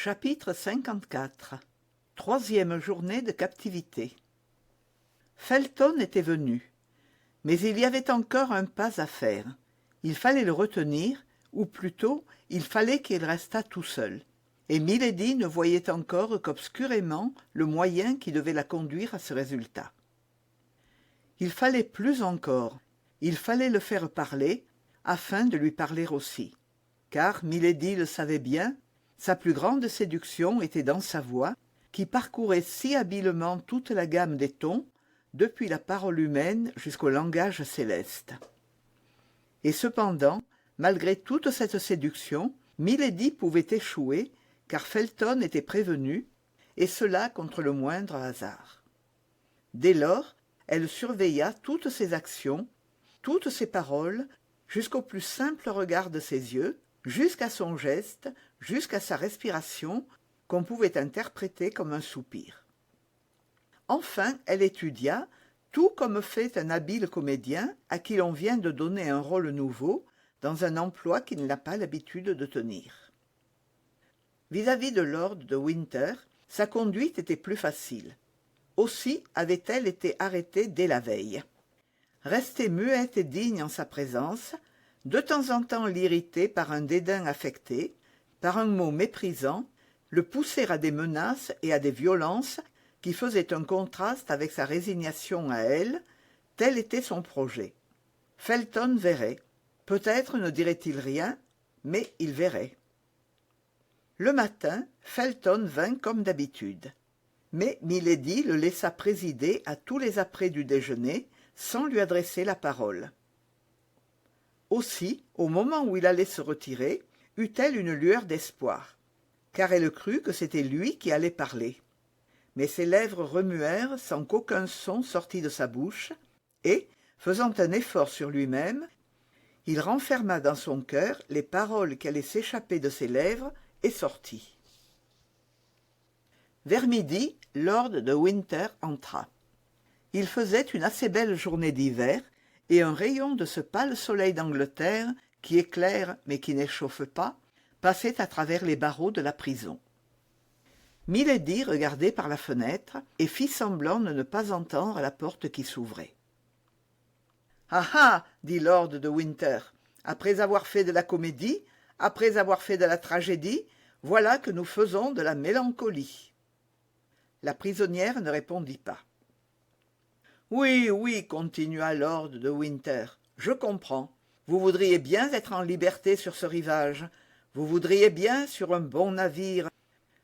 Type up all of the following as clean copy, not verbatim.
Chapitre 54 Troisième journée de captivité. Felton était venu, mais il y avait encore un pas à faire. Il fallait le retenir, ou plutôt, il fallait qu'il restât tout seul. Et Milady ne voyait encore qu'obscurément le moyen qui devait la conduire à ce résultat. Il fallait plus encore, il fallait le faire parler, afin de lui parler aussi. Car, Milady le savait bien, sa plus grande séduction était dans sa voix, qui parcourait si habilement toute la gamme des tons, depuis la parole humaine jusqu'au langage céleste. Et cependant, malgré toute cette séduction, Milady pouvait échouer, car Felton était prévenu, et cela contre le moindre hasard. Dès lors, elle surveilla toutes ses actions, toutes ses paroles, jusqu'au plus simple regard de ses yeux, jusqu'à son geste, jusqu'à sa respiration, qu'on pouvait interpréter comme un soupir. Enfin, elle étudia, tout comme fait un habile comédien à qui l'on vient de donner un rôle nouveau dans un emploi qu'il n'a pas l'habitude de tenir. Vis-à-vis de lord de Winter, sa conduite était plus facile. Aussi avait-elle été arrêtée dès la veille. Rester muette et digne en sa présence, de temps en temps l'irriter par un dédain affecté, par un mot méprisant, le pousser à des menaces et à des violences qui faisaient un contraste avec sa résignation à elle, tel était son projet. Felton verrait. Peut-être ne dirait-il rien, mais il verrait. Le matin, Felton vint comme d'habitude. Mais Milady le laissa présider à tous les apprêts du déjeuner, sans lui adresser la parole. Aussi, au moment où il allait se retirer, eut-elle une lueur d'espoir, car elle crut que c'était lui qui allait parler. Mais ses lèvres remuèrent sans qu'aucun son sortît de sa bouche, et, faisant un effort sur lui-même, il renferma dans son cœur les paroles qui allaient s'échapper de ses lèvres et sortit. Vers midi, lord de Winter entra. Il faisait une assez belle journée d'hiver, et un rayon de ce pâle soleil d'Angleterre, qui éclaire mais qui n'échauffe pas, passait à travers les barreaux de la prison. Milady regardait par la fenêtre et fit semblant de ne pas entendre la porte qui s'ouvrait. « Ah ah !» dit lord de Winter. « Après avoir fait de la comédie, après avoir fait de la tragédie, voilà que nous faisons de la mélancolie. » La prisonnière ne répondit pas. « Oui, oui, continua lord de Winter, je comprends. Vous voudriez bien être en liberté sur ce rivage. Vous voudriez bien, sur un bon navire,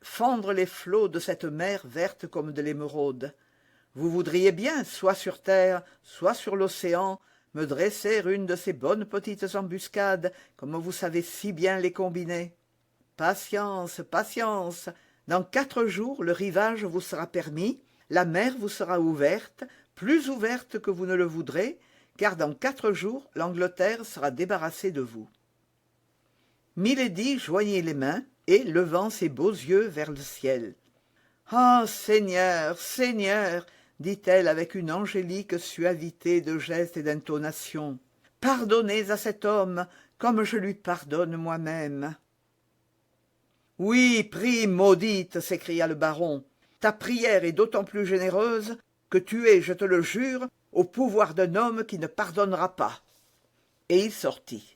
fendre les flots de cette mer verte comme de l'émeraude. Vous voudriez bien, soit sur terre, soit sur l'océan, me dresser une de ces bonnes petites embuscades, comme vous savez si bien les combiner. Patience, patience. Dans 4 jours, le rivage vous sera permis, la mer vous sera ouverte, plus ouverte que vous ne le voudrez, car dans 4 jours, l'Angleterre sera débarrassée de vous. » Milady joignit les mains et, levant ses beaux yeux vers le ciel. « Ah, Seigneur, Seigneur !» dit-elle avec une angélique suavité de geste et d'intonation. « Pardonnez à cet homme comme je lui pardonne moi-même. » « Oui, prie maudite !» s'écria le baron. « Ta prière est d'autant plus généreuse que tu es, je te le jure, au pouvoir d'un homme qui ne pardonnera pas. » Et il sortit.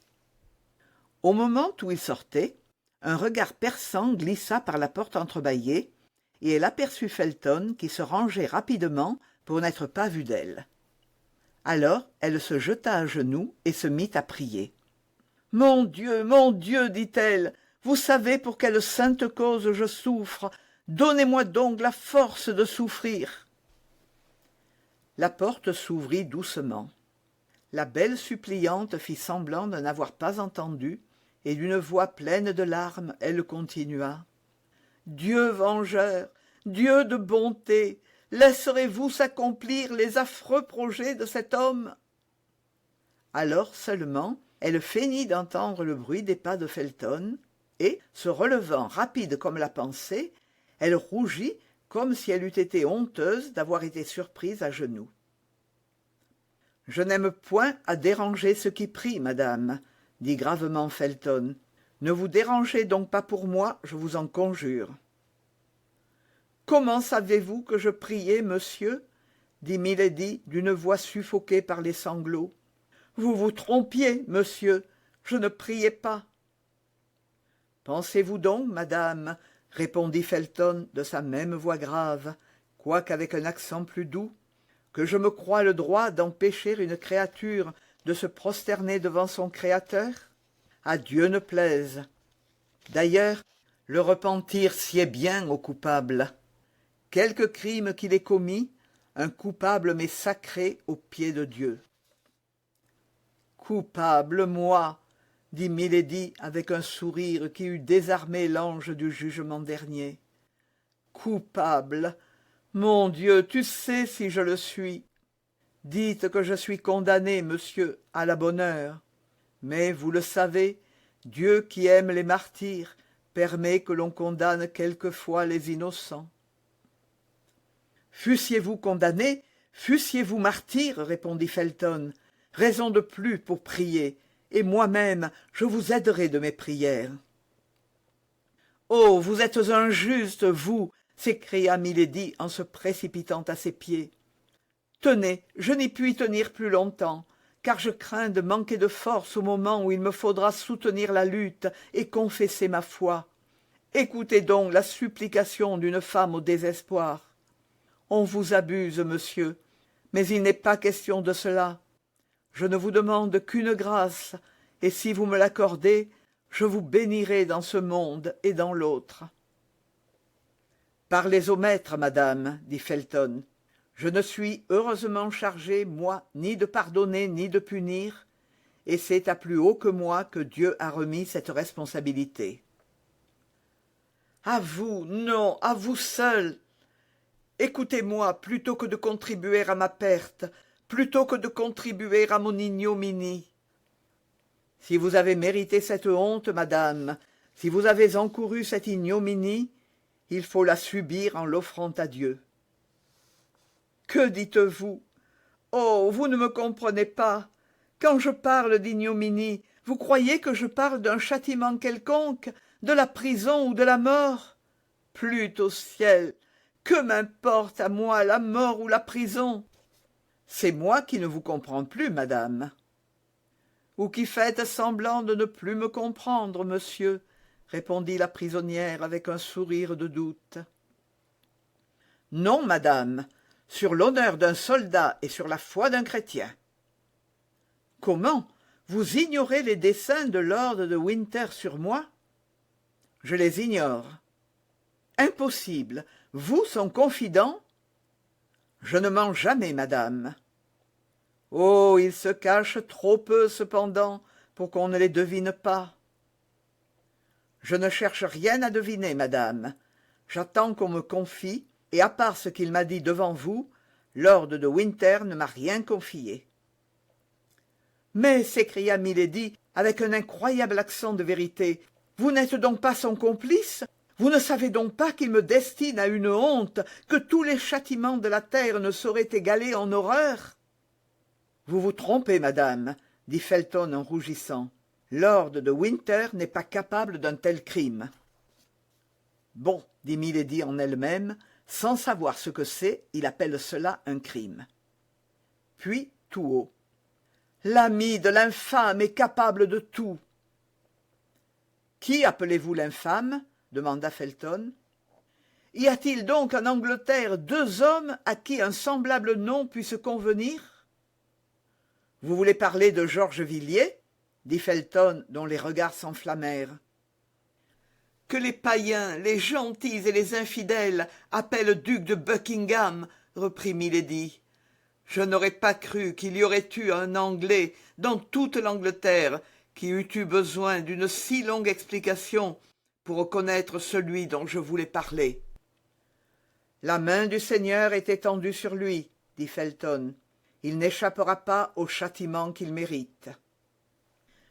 Au moment où il sortait, un regard perçant glissa par la porte entrebâillée, et elle aperçut Felton qui se rangeait rapidement pour n'être pas vu d'elle. Alors elle se jeta à genoux et se mit à prier. « Mon Dieu !» dit-elle, « vous savez pour quelle sainte cause je souffre. Donnez-moi donc la force de souffrir. » La porte s'ouvrit doucement. La belle suppliante fit semblant de n'avoir pas entendu, et d'une voix pleine de larmes, elle continua. « Dieu vengeur, Dieu de bonté, laisserez-vous s'accomplir les affreux projets de cet homme ?» Alors seulement, elle feignit d'entendre le bruit des pas de Felton, et, se relevant rapide comme la pensée, elle rougit comme si elle eût été honteuse d'avoir été surprise à genoux. « Je n'aime point à déranger ceux qui prient, madame, » dit gravement Felton. Ne vous dérangez donc pas pour moi, je vous en conjure. Comment savez-vous que je priais, monsieur? Dit Milady d'une voix suffoquée par les sanglots. Vous vous trompiez, monsieur, je ne priais pas. Pensez-vous donc, madame, répondit Felton de sa même voix grave, quoique avec un accent plus doux, que je me crois le droit d'empêcher une créature de se prosterner devant son Créateur? À Dieu ne plaise. D'ailleurs, le repentir sied bien au coupable. Quelque crime qu'il ait commis, un coupable m'est sacré aux pieds de Dieu. Coupable, moi, dit Milady avec un sourire qui eût désarmé l'ange du jugement dernier. Coupable, mon Dieu, tu sais si je le suis. Dites que je suis condamné, monsieur, à la bonne heure. Mais, vous le savez, Dieu qui aime les martyrs permet que l'on condamne quelquefois les innocents. Fussiez-vous condamné, fussiez-vous martyr, répondit Felton, raison de plus pour prier, et moi-même je vous aiderai de mes prières. Oh, vous êtes injuste, vous, s'écria Milady en se précipitant à ses pieds. Tenez, je n'y puis tenir plus longtemps, car je crains de manquer de force au moment où il me faudra soutenir la lutte et confesser ma foi. Écoutez donc la supplication d'une femme au désespoir. On vous abuse, monsieur, mais il n'est pas question de cela. Je ne vous demande qu'une grâce, et si vous me l'accordez, je vous bénirai dans ce monde et dans l'autre. Parlez au maître, madame, dit Felton. Je ne suis heureusement chargé, moi, ni de pardonner ni de punir, et c'est à plus haut que moi que Dieu a remis cette responsabilité. À vous, non, à vous seul. Écoutez-moi plutôt que de contribuer à ma perte, plutôt que de contribuer à mon ignominie. Si vous avez mérité cette honte, madame, si vous avez encouru cette ignominie, il faut la subir en l'offrant à Dieu. Que dites-vous? Oh, vous ne me comprenez pas. Quand je parle d'ignominie, vous croyez que je parle d'un châtiment quelconque, de la prison ou de la mort? Plût au ciel! Que m'importe à moi la mort ou la prison? C'est moi qui ne vous comprends plus, madame. Ou qui faites semblant de ne plus me comprendre, monsieur, répondit la prisonnière avec un sourire de doute. Non, madame, sur l'honneur d'un soldat et sur la foi d'un chrétien. Comment? Vous ignorez les desseins de lord de Winter sur moi? Je les ignore. Impossible. Vous, son confident? Je ne mens jamais, madame. Oh, ils se cachent trop peu, cependant, pour qu'on ne les devine pas. Je ne cherche rien à deviner, madame. J'attends qu'on me confie, et à part ce qu'il m'a dit devant vous, lord de Winter ne m'a rien confié. Mais, s'écria Milady, avec un incroyable accent de vérité, vous n'êtes donc pas son complice? Vous ne savez donc pas qu'il me destine à une honte que tous les châtiments de la terre ne sauraient égaler en horreur? Vous vous trompez, madame, dit Felton en rougissant. Lord de Winter n'est pas capable d'un tel crime. Bon, dit Milady en elle-même, sans savoir ce que c'est, il appelle cela un crime. Puis, tout haut. L'ami de l'infâme est capable de tout. Qui appelez-vous l'infâme? Demanda Felton. Y a-t-il donc en Angleterre deux hommes à qui un semblable nom puisse convenir? Vous voulez parler de George Villiers? Dit Felton, dont les regards s'enflammèrent. Que les païens, les gentils et les infidèles appellent duc de Buckingham, reprit Milady. Je n'aurais pas cru qu'il y aurait eu un Anglais dans toute l'Angleterre qui eût eu besoin d'une si longue explication pour reconnaître celui dont je voulais parler. La main du Seigneur est étendue sur lui, dit Felton. Il n'échappera pas au châtiment qu'il mérite.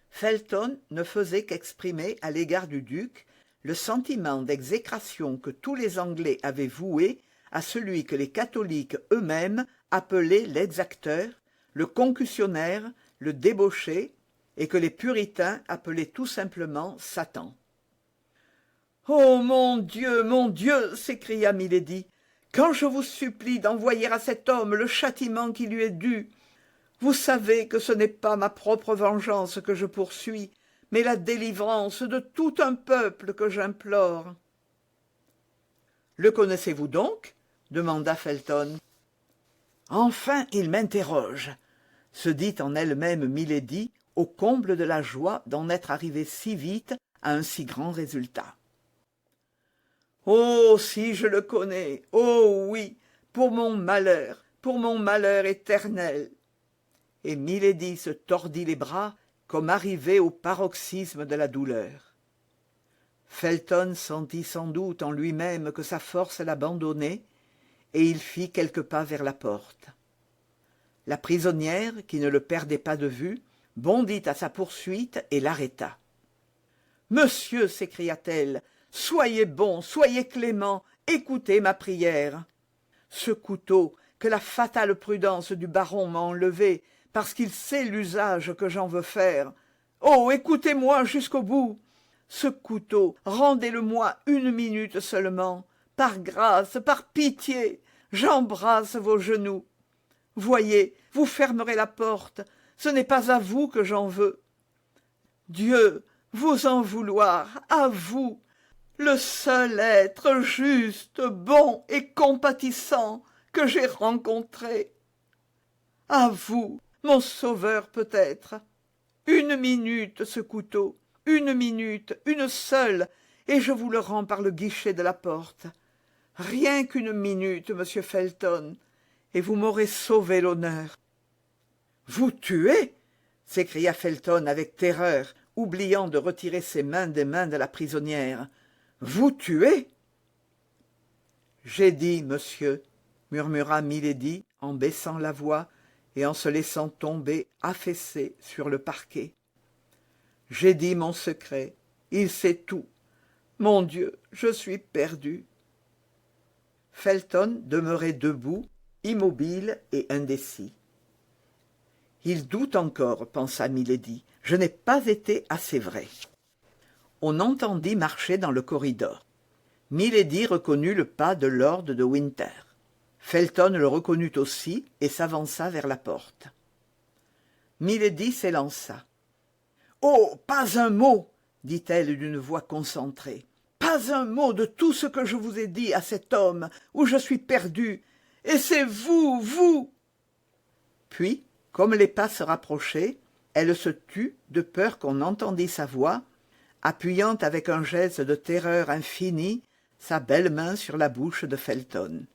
Felton ne faisait qu'exprimer à l'égard du duc le sentiment d'exécration que tous les Anglais avaient voué à celui que les catholiques eux-mêmes appelaient l'exacteur, le concussionnaire, le débauché, et que les puritains appelaient tout simplement Satan. « Oh mon Dieu !» s'écria Milady, « quand je vous supplie d'envoyer à cet homme le châtiment qui lui est dû, vous savez que ce n'est pas ma propre vengeance que je poursuis, mais la délivrance de tout un peuple que j'implore. » « Le connaissez-vous donc ?» demanda Felton. « Enfin, il m'interroge !» se dit en elle-même Milady, au comble de la joie d'en être arrivée si vite à un si grand résultat. « Oh, si je le connais! Oh oui, pour mon malheur éternel !» Et Milady se tordit les bras comme arrivée au paroxysme de la douleur. Felton sentit sans doute en lui-même que sa force l'abandonnait, et il fit quelques pas vers la porte. La prisonnière, qui ne le perdait pas de vue, bondit à sa poursuite et l'arrêta. « Monsieur, s'écria-t-elle, soyez bon, soyez clément, écoutez ma prière. Ce couteau que la fatale prudence du baron m'a enlevé parce qu'il sait l'usage que j'en veux faire. Oh, écoutez-moi jusqu'au bout. Ce couteau, rendez-le-moi 1 minute seulement. Par grâce, par pitié, j'embrasse vos genoux. Voyez, vous fermerez la porte, ce n'est pas à vous que j'en veux. Dieu, vous en vouloir, à vous, le seul être juste, bon et compatissant que j'ai rencontré. À vous, mon sauveur peut-être. 1 minute ce couteau, 1 minute, une seule, et je vous le rends par le guichet de la porte. Rien qu'1 minute, monsieur Felton, et vous m'aurez sauvé l'honneur. « Vous tuez » s'écria Felton avec terreur, oubliant de retirer ses mains des mains de la prisonnière. « Vous tuez » J'ai dit, monsieur, murmura Milady en baissant la voix et en se laissant tomber affaissée sur le parquet. J'ai dit mon secret, il sait tout. Mon Dieu, je suis perdu. Felton demeurait debout, immobile et indécis. Il doute encore, pensa Milady. Je n'ai pas été assez vrai. On entendit marcher dans le corridor. Milady reconnut le pas de lord de Winter. Felton le reconnut aussi et s'avança vers la porte. Milady s'élança. « Oh, pas un mot !» dit-elle d'une voix concentrée. « Pas un mot de tout ce que je vous ai dit à cet homme, où je suis perdue. Et c'est vous, vous !» Puis, comme les pas se rapprochaient, elle se tut de peur qu'on entendît sa voix, appuyant avec un geste de terreur infinie sa belle main sur la bouche de Felton.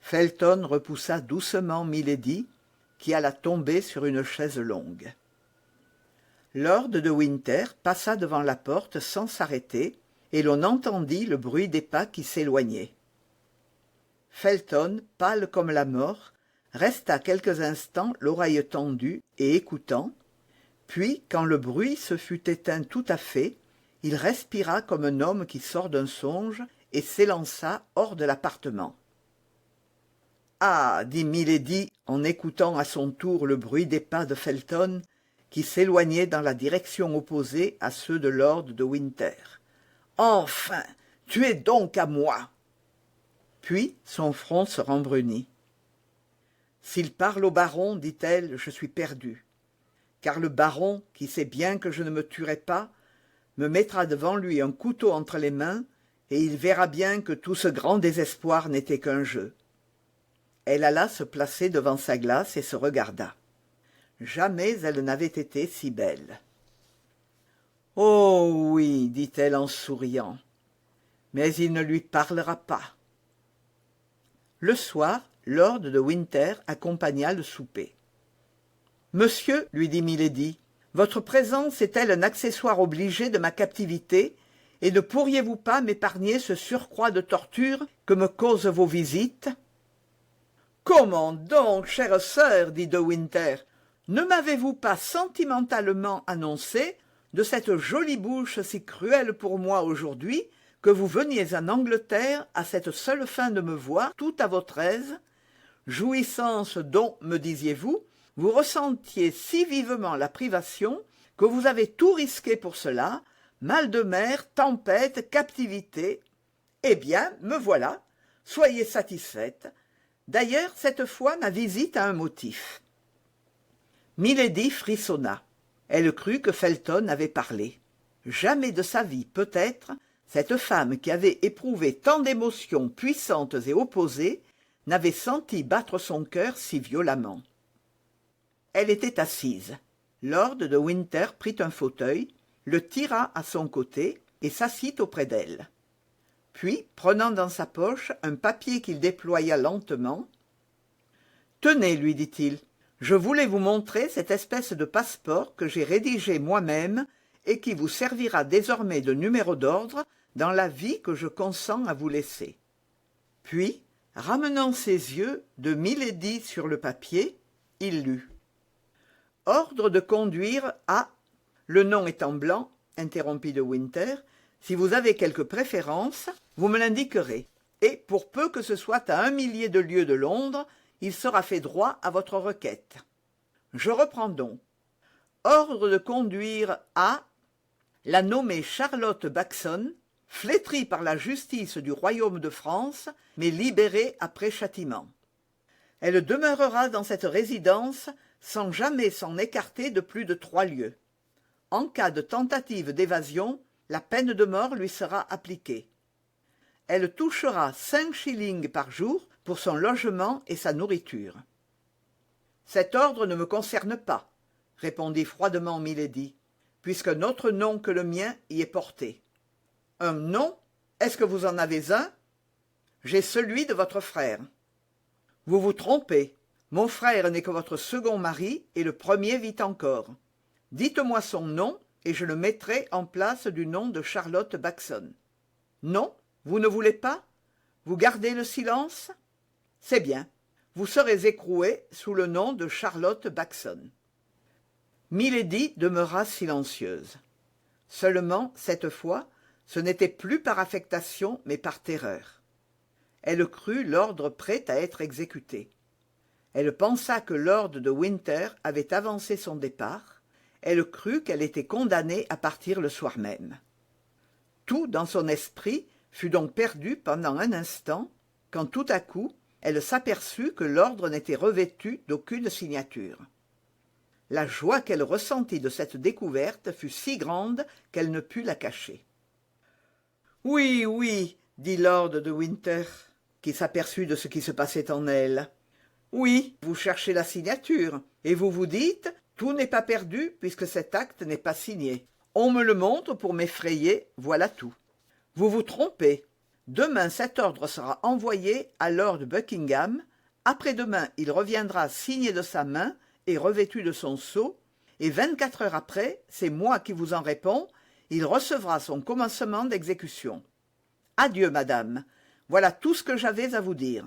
Felton repoussa doucement Milady, qui alla tomber sur une chaise longue. Lord de Winter passa devant la porte sans s'arrêter, et l'on entendit le bruit des pas qui s'éloignaient. Felton, pâle comme la mort, resta quelques instants l'oreille tendue et écoutant, puis, quand le bruit se fut éteint tout à fait, il respira comme un homme qui sort d'un songe et s'élança hors de l'appartement. « Ah !» dit Milady en écoutant à son tour le bruit des pas de Felton, qui s'éloignaient dans la direction opposée à ceux de lord de Winter. « Enfin, tu es donc à moi !» Puis son front se rembrunit. « S'il parle au baron, dit-elle, je suis perdue. Car le baron, qui sait bien que je ne me tuerai pas, me mettra devant lui un couteau entre les mains, et il verra bien que tout ce grand désespoir n'était qu'un jeu. » Elle alla se placer devant sa glace et se regarda. Jamais elle n'avait été si belle. « Oh oui, dit-elle en souriant, mais il ne lui parlera pas. » Le soir, lord de Winter accompagna le souper. « Monsieur, lui dit Milady, votre présence est-elle un accessoire obligé de ma captivité, et ne pourriez-vous pas m'épargner ce surcroît de torture que me causent vos visites ?»« Comment donc, chère sœur, dit de Winter, ne m'avez-vous pas sentimentalement annoncé, de cette jolie bouche si cruelle pour moi aujourd'hui, que vous veniez en Angleterre à cette seule fin de me voir tout à votre aise, jouissance dont, me disiez-vous, vous ressentiez si vivement la privation que vous avez tout risqué pour cela, mal de mer, tempête, captivité. Eh bien, me voilà, soyez satisfaite. D'ailleurs, cette fois, ma visite a un motif. » Milady frissonna. Elle crut que Felton avait parlé. Jamais de sa vie, peut-être, cette femme qui avait éprouvé tant d'émotions puissantes et opposées n'avait senti battre son cœur si violemment. Elle était assise. Lord de Winter prit un fauteuil, le tira à son côté et s'assit auprès d'elle. Puis, prenant dans sa poche un papier qu'il déploya lentement, « Tenez, lui dit-il, je voulais vous montrer cette espèce de passeport que j'ai rédigé moi-même et qui vous servira désormais de numéro d'ordre dans la vie que je consens à vous laisser. » Puis, ramenant ses yeux de Milady sur le papier, il lut. « Ordre de conduire à... » Le nom étant blanc, interrompit de Winter, « si vous avez quelque préférence, vous me l'indiquerez, et pour peu que ce soit à 1 millier de lieues de Londres, il sera fait droit à votre requête. Je reprends donc. Ordre de conduire à... la nommée Charlotte Backson, flétrie par la justice du royaume de France, mais libérée après châtiment. Elle demeurera dans cette résidence sans jamais s'en écarter de plus de 3 lieues. En cas de tentative d'évasion, la peine de mort lui sera appliquée. Elle touchera 5 shillings par jour pour son logement et sa nourriture. « Cet ordre ne me concerne pas, » répondit froidement Milady, « puisqu'un autre nom que le mien y est porté. »« Un nom? Est-ce que vous en avez un ?»« J'ai celui de votre frère. »« Vous vous trompez. Mon frère n'est que votre second mari et le premier vit encore. Dites-moi son nom et je le mettrai en place du nom de Charlotte Backson. Non, vous ne voulez pas? Vous gardez le silence? C'est bien. Vous serez écroué sous le nom de Charlotte Backson. » Milady demeura silencieuse. Seulement, cette fois, ce n'était plus par affectation, mais par terreur. Elle crut l'ordre prêt à être exécuté. Elle pensa que Lord de Winter avait avancé son départ. Elle crut qu'elle était condamnée à partir le soir même. Tout dans son esprit fut donc perdu pendant un instant, quand tout à coup, elle s'aperçut que l'ordre n'était revêtu d'aucune signature. La joie qu'elle ressentit de cette découverte fut si grande qu'elle ne put la cacher. « Oui, oui, » dit Lord de Winter, qui s'aperçut de ce qui se passait en elle. « Oui, vous cherchez la signature, et vous vous dites, tout n'est pas perdu puisque cet acte n'est pas signé. On me le montre pour m'effrayer, voilà tout. Vous vous trompez. Demain, cet ordre sera envoyé à Lord Buckingham. Après-demain, il reviendra signé de sa main et revêtu de son sceau, et 24 heures après, c'est moi qui vous en réponds, il recevra son commencement d'exécution. Adieu, madame. Voilà tout ce que j'avais à vous dire.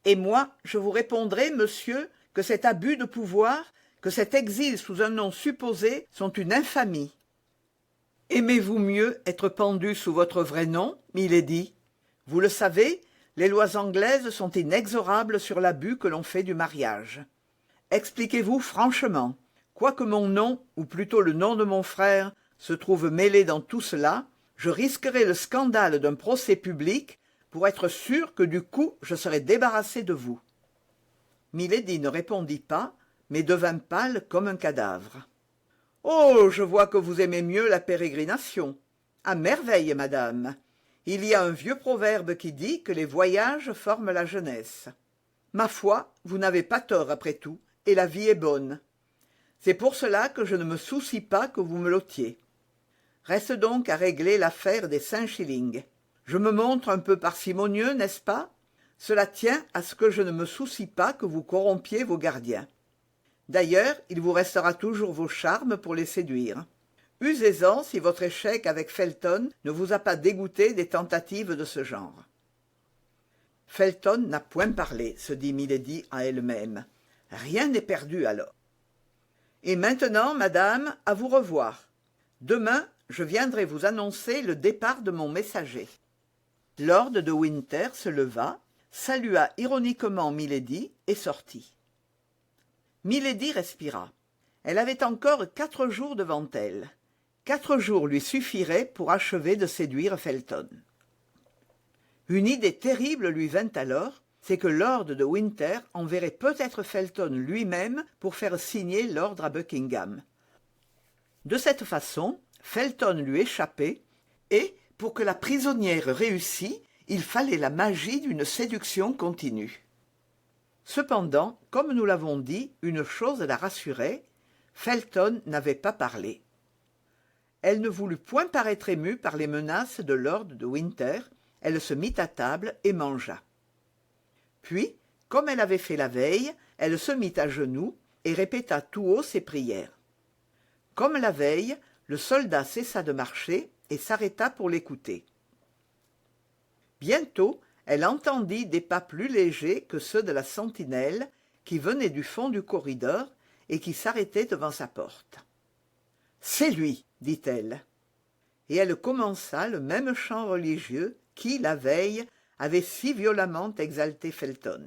Et moi, je vous répondrai, monsieur, que cet abus de pouvoir, que cet exil sous un nom supposé sont une infamie. Aimez-vous mieux être pendu sous votre vrai nom, milady? Vous le savez, les lois anglaises sont inexorables sur l'abus que l'on fait du mariage. Expliquez-vous franchement, quoique mon nom, ou plutôt le nom de mon frère, se trouve mêlé dans tout cela, je risquerai le scandale d'un procès public pour être sûr que du coup je serai débarrassé de vous. Milady ne répondit pas, mais devint pâle comme un cadavre. « Oh, je vois que vous aimez mieux la pérégrination. À merveille, madame. Il y a un vieux proverbe qui dit que les voyages forment la jeunesse. Ma foi, vous n'avez pas tort après tout, et la vie est bonne. C'est pour cela que je ne me soucie pas que vous me l'ôtiez. Reste donc à régler l'affaire des 5 shillings. Je me montre un peu parcimonieux, n'est-ce pas? Cela tient à ce que je ne me soucie pas que vous corrompiez vos gardiens. D'ailleurs, il vous restera toujours vos charmes pour les séduire. Usez-en si votre échec avec Felton ne vous a pas dégoûté des tentatives de ce genre. » Felton n'a point parlé, se dit Milady à elle-même. Rien n'est perdu alors. Et maintenant, madame, à vous revoir. Demain, je viendrai vous annoncer le départ de mon messager. Lord de Winter se leva, salua ironiquement Milady et sortit. Milady respira. Elle avait encore 4 jours devant elle. 4 jours lui suffiraient pour achever de séduire Felton. Une idée terrible lui vint alors, c'est que lord de Winter enverrait peut-être Felton lui-même pour faire signer l'ordre à Buckingham. De cette façon, Felton lui échappait, et, pour que la prisonnière réussît, il fallait la magie d'une séduction continue. Cependant, comme nous l'avons dit, une chose la rassurait, Felton n'avait pas parlé. Elle ne voulut point paraître émue par les menaces de lord de Winter, elle se mit à table et mangea. Puis, comme elle avait fait la veille, elle se mit à genoux et répéta tout haut ses prières. Comme la veille, le soldat cessa de marcher et s'arrêta pour l'écouter. Bientôt, elle entendit des pas plus légers que ceux de la sentinelle qui venaient du fond du corridor et qui s'arrêtaient devant sa porte. « C'est lui, dit-elle. Et elle commença le même chant religieux qui, la veille, avait si violemment exalté Felton.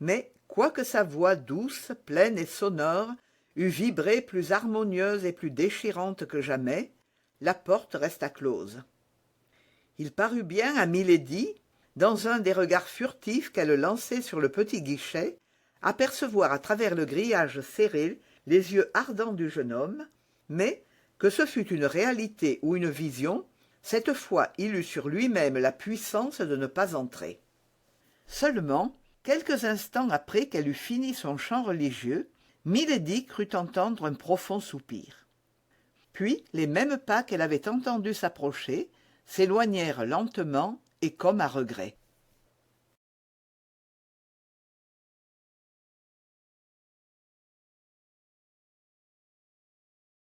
Mais, quoique sa voix douce, pleine et sonore, eût vibré plus harmonieuse et plus déchirante que jamais, la porte resta close. Il parut bien à milady, dans un des regards furtifs qu'elle lançait sur le petit guichet, apercevoir à travers le grillage serré les yeux ardents du jeune homme, mais, que ce fût une réalité ou une vision, cette fois il eut sur lui-même la puissance de ne pas entrer. Seulement, quelques instants après qu'elle eut fini son chant religieux, milady crut entendre un profond soupir. Puis les mêmes pas qu'elle avait entendus s'approcher s'éloignèrent lentement et comme à regret.